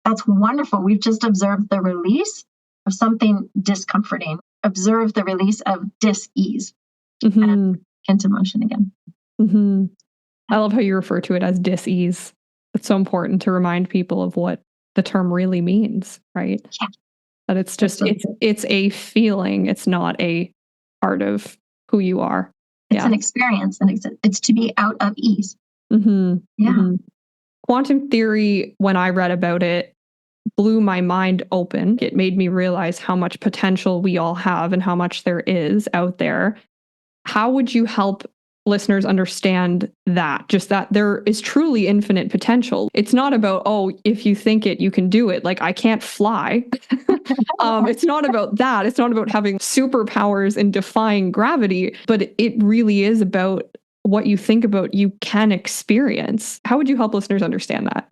that's wonderful. We've just observed the release of something discomforting, observed the release of dis-ease, and into motion again. Mm-hmm. I love how you refer to it as dis-ease. It's so important to remind people of what the term really means, right? Yeah. That it's just, it's a feeling. It's not a part of who you are. It's an experience, and it's to be out of ease. Mm-hmm. Yeah. Mm-hmm. Quantum theory, when I read about it, blew my mind open. It made me realize how much potential we all have and how much there is out there. How would you help listeners understand that? Just that there is truly infinite potential. It's not about, oh, if you think it, you can do it. Like, I can't fly. It's not about that. It's not about having superpowers and defying gravity, but it really is about what you think about you can experience. How would you help listeners understand that?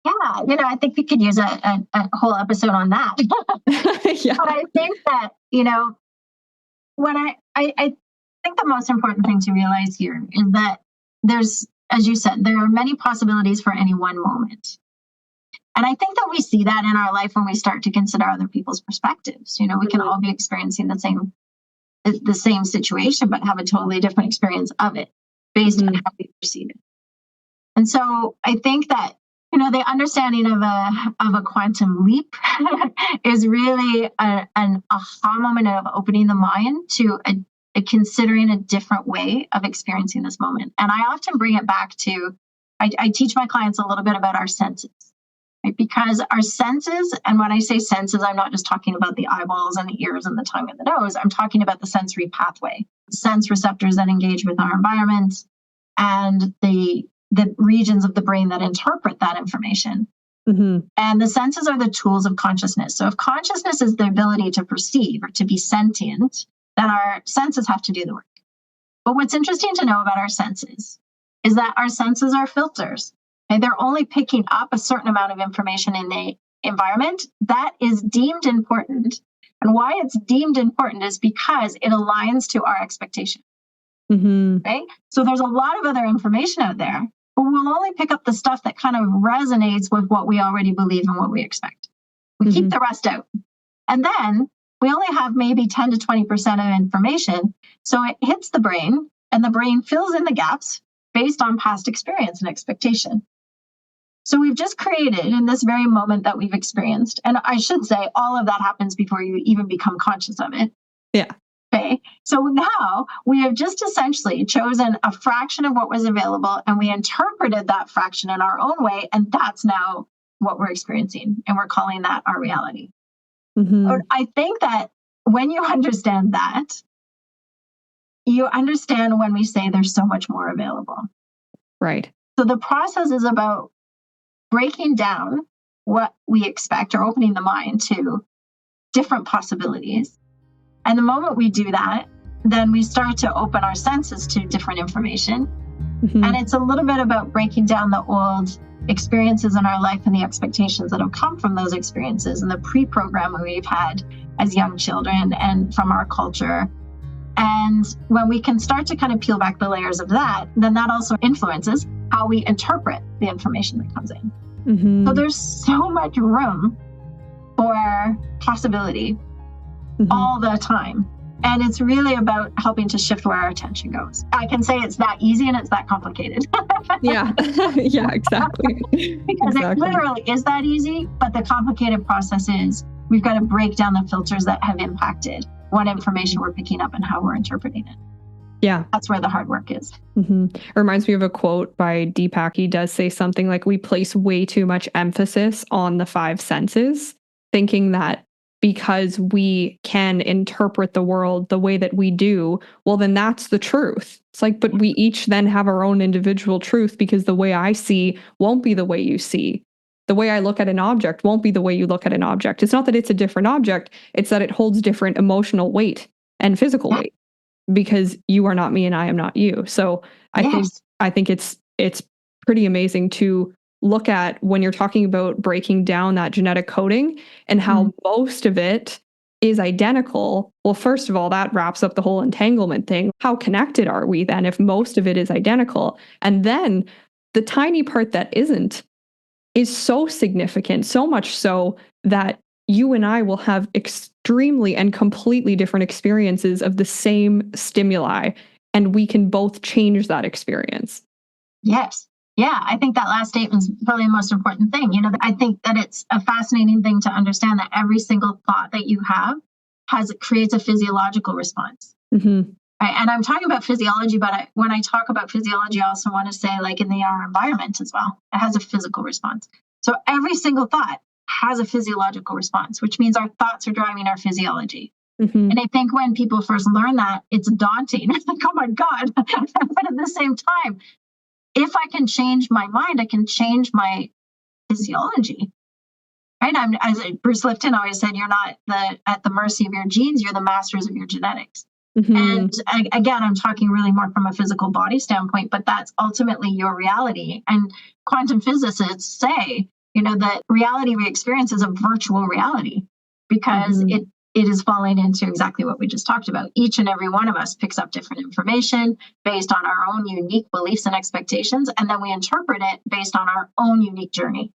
Yeah, I think we could use a whole episode on that. Yeah. But I think that, when I think the most important thing to realize here is that there's, as you said, there are many possibilities for any one moment. And I think that we see that in our life when we start to consider other people's perspectives. We can all be experiencing the same situation, but have a totally different experience of it based on how we perceive it. And so I think that, the understanding of a quantum leap is really an aha moment of opening the mind to considering a different way of experiencing this moment. And I often bring it back to, I teach my clients a little bit about our senses. right? Because our senses, and when I say senses, I'm not just talking about the eyeballs and the ears and the tongue and the nose. I'm talking about the sensory pathway, sense receptors that engage with our environment and the regions of the brain that interpret that information. Mm-hmm. And the senses are the tools of consciousness. So if consciousness is the ability to perceive or to be sentient, then our senses have to do the work. But what's interesting to know about our senses is that our senses are filters. Okay? They're only picking up a certain amount of information in the environment that is deemed important. And why it's deemed important is because it aligns to our expectation. Mm-hmm. Right? So there's a lot of other information out there, but we'll only pick up the stuff that kind of resonates with what we already believe and what we expect. We keep the rest out. And then we only have maybe 10 to 20% of information. So it hits the brain and the brain fills in the gaps based on past experience and expectation. So we've just created in this very moment that we've experienced, and I should say all of that happens before you even become conscious of it. Yeah. Okay. So now we have just essentially chosen a fraction of what was available and we interpreted that fraction in our own way. And that's now what we're experiencing. And we're calling that our reality. Mm-hmm. I think that when you understand that, you understand when we say there's so much more available. Right. So the process is about breaking down what we expect or opening the mind to different possibilities. And the moment we do that, then we start to open our senses to different information. Mm-hmm. And it's a little bit about breaking down the old experiences in our life and the expectations that have come from those experiences and the pre-programming we've had as young children and from our culture. And when we can start to kind of peel back the layers of that, then that also influences how we interpret the information that comes in. Mm-hmm. So there's so much room for possibility all the time. And it's really about helping to shift where our attention goes. I can say it's that easy and it's that complicated. Yeah. Yeah, exactly. Because it literally is that easy, but the complicated process is we've got to break down the filters that have impacted what information we're picking up and how we're interpreting it. Yeah. That's where the hard work is. Mm-hmm. It reminds me of a quote by Deepak. He does say something like, we place way too much emphasis on the five senses, thinking that because we can interpret the world the way that we do, well, then that's the truth. It's like, but we each then have our own individual truth, because the way I see won't be the way you see. The way I look at an object won't be the way you look at an object. It's not that it's a different object. It's that it holds different emotional weight and physical weight, because you are not me and I am not you. So I think it's pretty amazing to look at when you're talking about breaking down that genetic coding and how most of it is identical. Well, first of all, that wraps up the whole entanglement thing. How connected are we then if most of it is identical? And then the tiny part that isn't is so significant, so much so that you and I will have extremely and completely different experiences of the same stimuli, and we can both change that experience. Yes. Yeah, I think that last statement is probably the most important thing. You know, I think that it's a fascinating thing to understand that every single thought that you have creates a physiological response. Mm-hmm. Right? And I'm talking about physiology, but when I talk about physiology, I also want to say like in our environment as well, it has a physical response. So every single thought has a physiological response, which means our thoughts are driving our physiology. Mm-hmm. And I think when people first learn that, it's daunting. It's like, oh my God. But at the same time, if I can change my mind, I can change my physiology. Right? As Bruce Lipton always said, you're not at the mercy of your genes, you're the masters of your genetics. Mm-hmm. And again, I'm talking really more from a physical body standpoint, but that's ultimately your reality. And quantum physicists say, you know, that reality we experience is a virtual reality because it is falling into exactly what we just talked about. Each and every one of us picks up different information based on our own unique beliefs and expectations, and then we interpret it based on our own unique journey.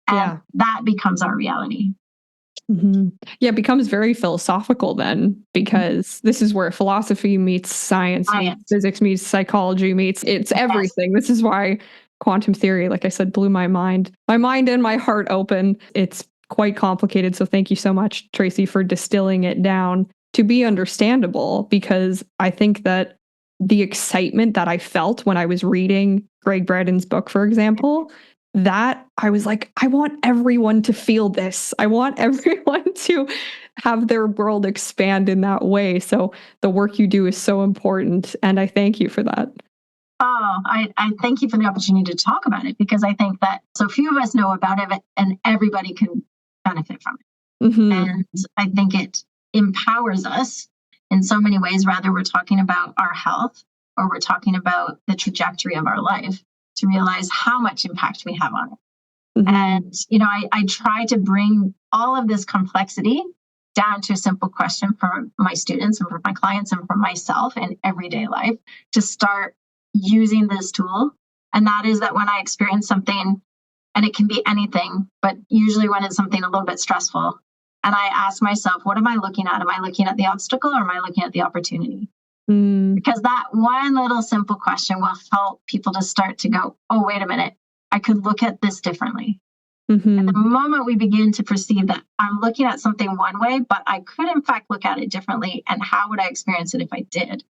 And that becomes our reality. Mm-hmm. Yeah, it becomes very philosophical then, because this is where philosophy meets science meets physics meets psychology it's everything. This is why quantum theory, like I said, blew my mind and my heart open. It's quite complicated. So thank you so much, Tracey, for distilling it down to be understandable, because I think that the excitement that I felt when I was reading Greg Braden's book, for example, that I was like, I want everyone to feel this. I want everyone to have their world expand in that way. So the work you do is so important. And I thank you for that. Oh, I thank you for the opportunity to talk about it, because I think that so few of us know about it and everybody can benefit from it. Mm-hmm. And I think it empowers us in so many ways, whether we're talking about our health or we're talking about the trajectory of our life, to realize how much impact we have on it. Mm-hmm. And, I try to bring all of this complexity down to a simple question for my students and for my clients and for myself in everyday life to start using this tool. And that is that when I experience something, and it can be anything, but usually when it's something a little bit stressful, and I ask myself, what am I looking at? Am I looking at the obstacle or am I looking at the opportunity? Because that one little simple question will help people to start to go, oh, wait a minute, I could look at this differently. Mm-hmm. And the moment we begin to perceive that I'm looking at something one way, but I could in fact look at it differently, and how would I experience it if I did?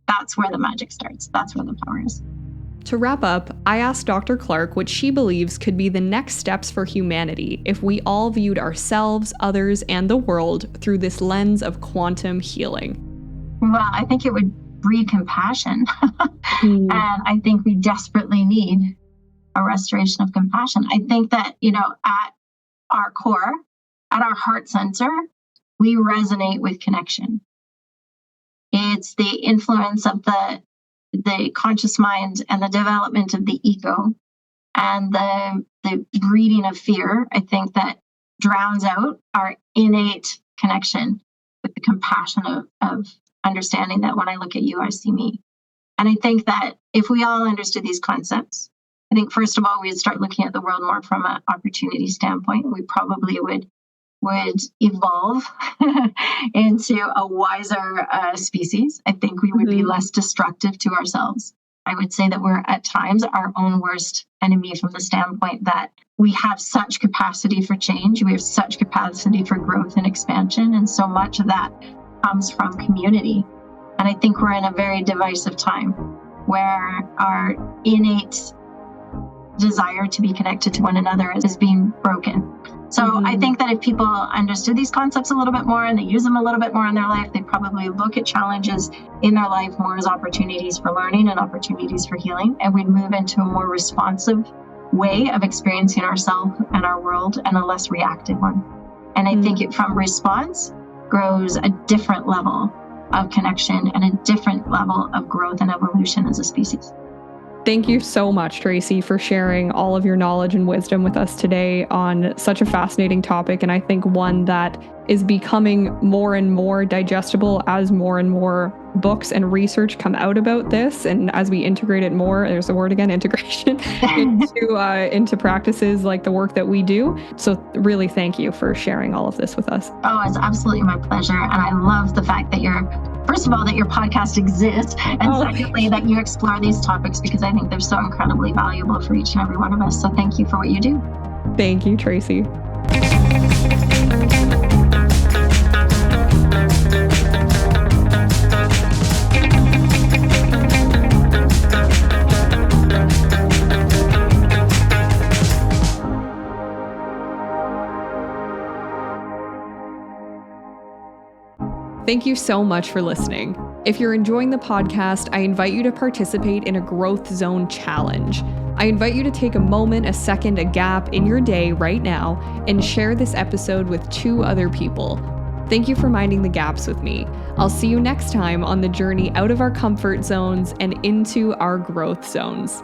That's where the magic starts. That's where the power is. To wrap up, I asked Dr. Clark what she believes could be the next steps for humanity if we all viewed ourselves, others, and the world through this lens of quantum healing. Well, I think it would breed compassion. And I think we desperately need a restoration of compassion. I think that, at our core, at our heart center, we resonate with connection. It's the influence of the conscious mind and the development of the ego and the breeding of fear, I think, that drowns out our innate connection with the compassion of understanding that when I look at you, I see me. And I think that if we all understood these concepts, I think, first of all, we'd start looking at the world more from an opportunity standpoint. We probably would evolve into a wiser species. I think we would be less destructive to ourselves. I would say that we're at times our own worst enemy from the standpoint that we have such capacity for change. We have such capacity for growth and expansion. And so much of that comes from community. And I think we're in a very divisive time where our innate desire to be connected to one another is being broken. So I think that if people understood these concepts a little bit more and they use them a little bit more in their life, they probably look at challenges in their life more as opportunities for learning and opportunities for healing. And we'd move into a more responsive way of experiencing ourselves and our world, and a less reactive one. And I think it from response grows a different level of connection and a different level of growth and evolution as a species. Thank you so much, Tracey, for sharing all of your knowledge and wisdom with us today on such a fascinating topic, and I think one that is becoming more and more digestible as more and more books and research come out about this, and as we integrate it more, there's the word again, integration, into practices like the work that we do. So really thank you for sharing all of this with us. Oh, it's absolutely my pleasure. And I love the fact that first of all, that your podcast exists, and secondly, that you explore these topics, because I think they're so incredibly valuable for each and every one of us. So thank you for what you do. Thank you, Tracey. Thank you so much for listening. If you're enjoying the podcast, I invite you to participate in a Growth Zone challenge. I invite you to take a moment, a second, a gap in your day right now and share this episode with 2 other people. Thank you for minding the gaps with me. I'll see you next time on the journey out of our comfort zones and into our growth zones.